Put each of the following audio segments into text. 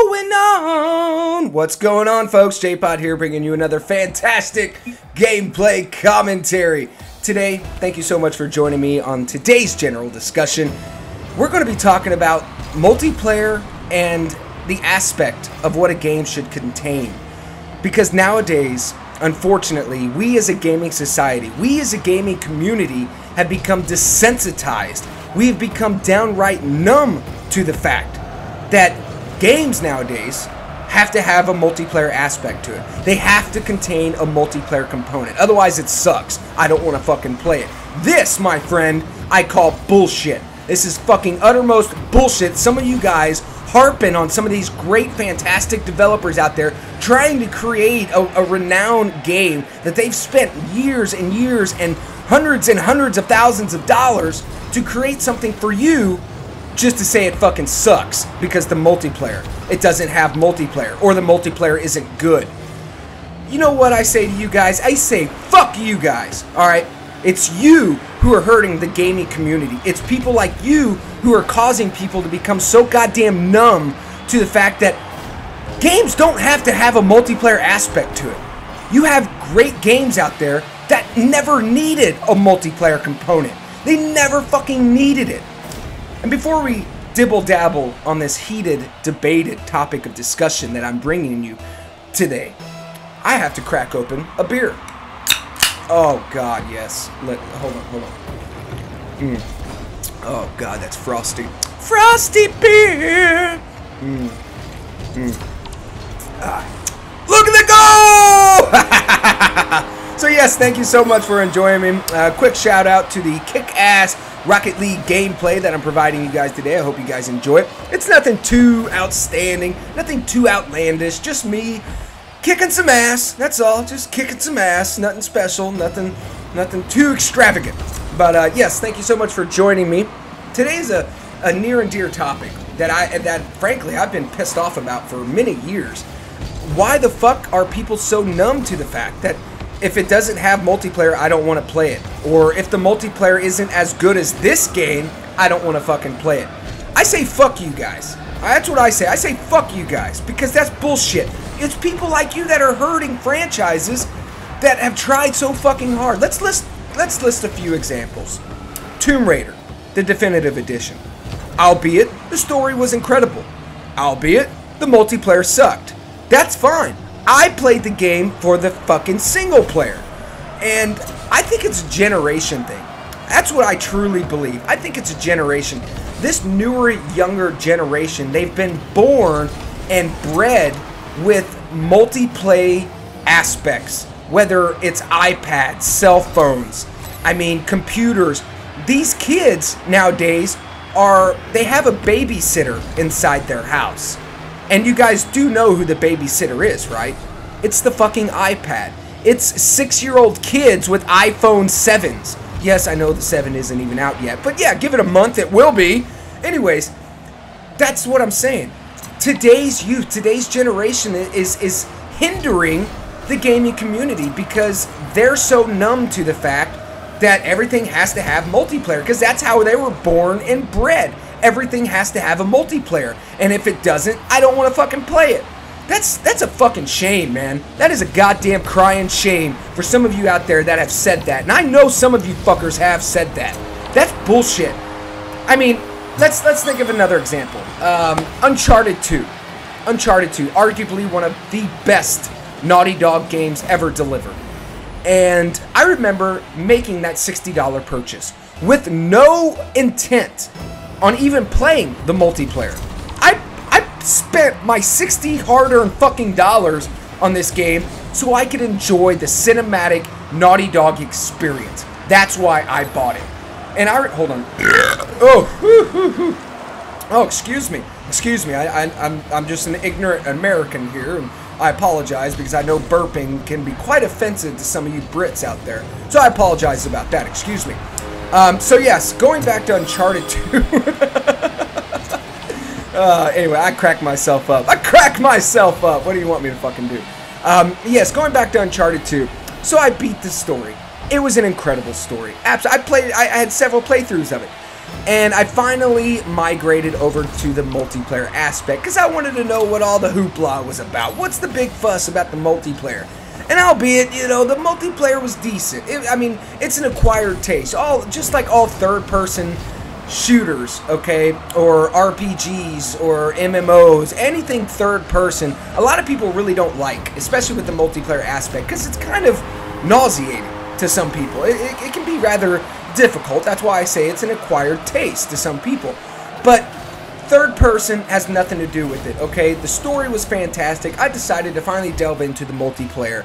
going on? What's going on, folks? J-Pod here, bringing you another fantastic gameplay commentary. Today, thank you so much for joining me on today's general discussion. We're going to be talking about multiplayer and the aspect of what a game should contain. Because nowadays, unfortunately, we as a gaming society, we as a gaming community have become desensitized. We have become downright numb to the fact that games nowadays have to have a multiplayer aspect to it. They have to contain a multiplayer component. Otherwise, it sucks. I don't want to fucking play it. This, my friend, I call bullshit. This is fucking uttermost bullshit. Some of you guys harping on some of these great, fantastic developers out there trying to create a renowned game that they've spent years and years and hundreds of thousands of dollars to create something for you just to say it fucking sucks because the multiplayer, it doesn't have multiplayer or the multiplayer isn't good. You know what I say to you guys? I say fuck you guys, alright? It's you who are hurting the gaming community. It's people like you who are causing people to become so goddamn numb to the fact that games don't have to have a multiplayer aspect to it. You have great games out there that never needed a multiplayer component. They never fucking needed it. And before we dibble-dabble on this heated, debated topic of discussion that I'm bringing you today, I have to crack open a beer. Oh, God, yes. Hold on. Oh, God, that's frosty. Frosty beer! Look at the goal! So, yes, thank you so much for enjoying me. Quick shout-out to the kick-ass Rocket League gameplay that I'm providing you guys today. I hope you guys enjoy it. It's nothing too outstanding, nothing too outlandish, just me kicking some ass, that's all. Just kicking some ass, nothing special, nothing too extravagant. But yes, thank you so much for joining me. Today's a near and dear topic that frankly I've been pissed off about for many years. Why the fuck are people so numb to the fact that if it doesn't have multiplayer, I don't want to play it? Or if the multiplayer isn't as good as this game, I don't want to fucking play it. I say fuck you guys. That's what I say. I say fuck you guys because that's bullshit. It's people like you that are hurting franchises that have tried so fucking hard. Let's list a few examples. Tomb Raider, the definitive edition. Albeit, the story was incredible. Albeit, the multiplayer sucked. That's fine. I played the game for the fucking single player. And I think it's a generation thing. That's what I truly believe. I think it's a generation. This newer, younger generation, they've been born and bred with multiplayer aspects. Whether it's iPads, cell phones, I mean computers. These kids nowadays they have a babysitter inside their house. And you guys do know who the babysitter is, right? It's the fucking iPad. It's 6-year-old kids with iPhone 7s. Yes, I know the 7 isn't even out yet, but yeah, give it a month, it will be. Anyways, that's what I'm saying. Today's youth, today's generation is hindering the gaming community because they're so numb to the fact that everything has to have multiplayer, because that's how they were born and bred. Everything has to have a multiplayer, and if it doesn't, I don't want to fucking play it. That's a fucking shame, man. That is a goddamn crying shame for some of you out there that have said that, and I know some of you fuckers have said that. That's bullshit. I mean, let's think of another example. Uncharted 2. Uncharted 2, arguably one of the best Naughty Dog games ever delivered. And I remember making that $60 purchase with no intent on even playing the multiplayer. I spent my 60 hard-earned fucking dollars on this game so I could enjoy the cinematic Naughty Dog experience. That's why I bought it. And hold on. Oh, excuse me. Excuse me. I'm just an ignorant American here, and I apologize because I know burping can be quite offensive to some of you Brits out there. So I apologize about that. Excuse me. So yes, going back to Uncharted 2. Anyway, I cracked myself up. What do you want me to fucking do? Yes, going back to Uncharted 2. So I beat the story. It was an incredible story. I had several playthroughs of it. And I finally migrated over to the multiplayer aspect because I wanted to know what all the hoopla was about. What's the big fuss about the multiplayer? And albeit, you know, the multiplayer was decent. I mean, it's an acquired taste. Just like all third-person shooters, okay, or RPGs or MMOs, anything third-person, a lot of people really don't like, especially with the multiplayer aspect, because it's kind of nauseating to some people. It can be rather difficult. That's why I say it's an acquired taste to some people. But third person has nothing to do with it, okay? The story was fantastic. I decided to finally delve into the multiplayer.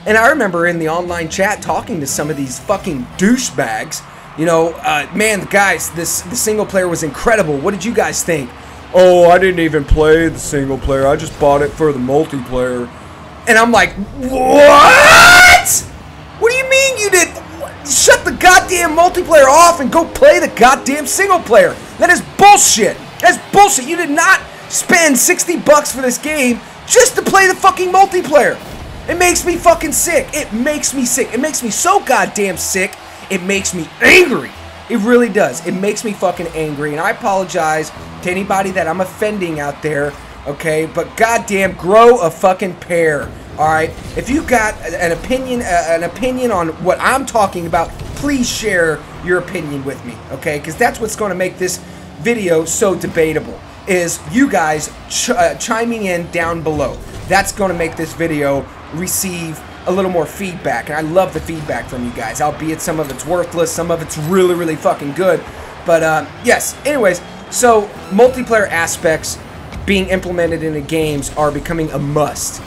And I remember in the online chat talking to some of these fucking douchebags. You know, man, guys, the single player was incredible. What did you guys think? Oh, I didn't even play the single player. I just bought it for the multiplayer. And I'm like, what? What do you mean you did? Shut the goddamn multiplayer off and go play the goddamn single player. That is bullshit. That's bullshit. You did not spend 60 bucks for this game just to play the fucking multiplayer. It makes me fucking sick. It makes me sick. It makes me so goddamn sick. It makes me angry. It really does. It makes me fucking angry. And I apologize to anybody that I'm offending out there, okay? But goddamn, grow a fucking pair. Alright, if you got an opinion on what I'm talking about, please share your opinion with me, okay? Because that's what's going to make this video so debatable, is you guys chiming in down below. That's going to make this video receive a little more feedback, and I love the feedback from you guys, albeit some of it's worthless, some of it's really, really fucking good. But, yes, anyways, so multiplayer aspects being implemented in the games are becoming a must-have,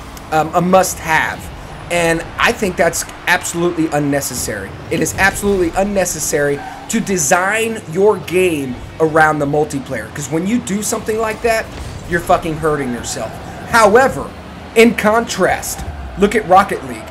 and I think that's absolutely unnecessary. It is absolutely unnecessary to design your game around the multiplayer, because when you do something like that, you're fucking hurting yourself. However, in contrast, look at Rocket League.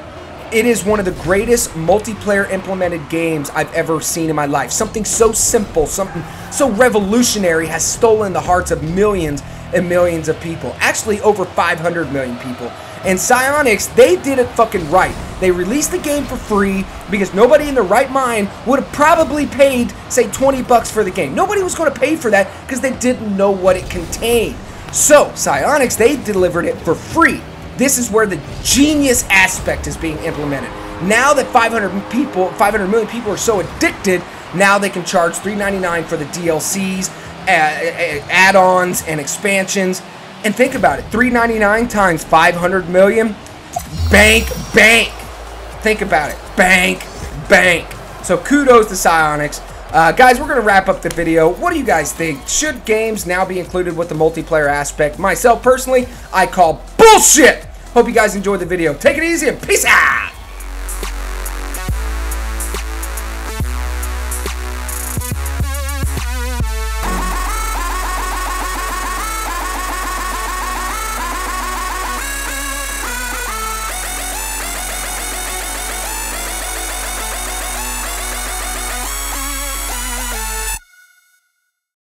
It is one of the greatest multiplayer implemented games I've ever seen in my life. Something so simple, something so revolutionary has stolen the hearts of millions and millions of people. Actually, over 500 million people. And Psyonix, they did it fucking right. They released the game for free because nobody in their right mind would have probably paid, say, 20 bucks for the game. Nobody was going to pay for that because they didn't know what it contained. So, Psyonix, they delivered it for free. This is where the genius aspect is being implemented. Now that 500 million people are so addicted, now they can charge $3.99 for the DLCs, add-ons, and expansions. And think about it, $3.99 times 500 million, bank, bank. Think about it, bank, bank. So kudos to Psyonix. Guys, we're going to wrap up the video. What do you guys think? Should games now be included with the multiplayer aspect? Myself, personally, I call bullshit. Hope you guys enjoyed the video. Take it easy and peace out.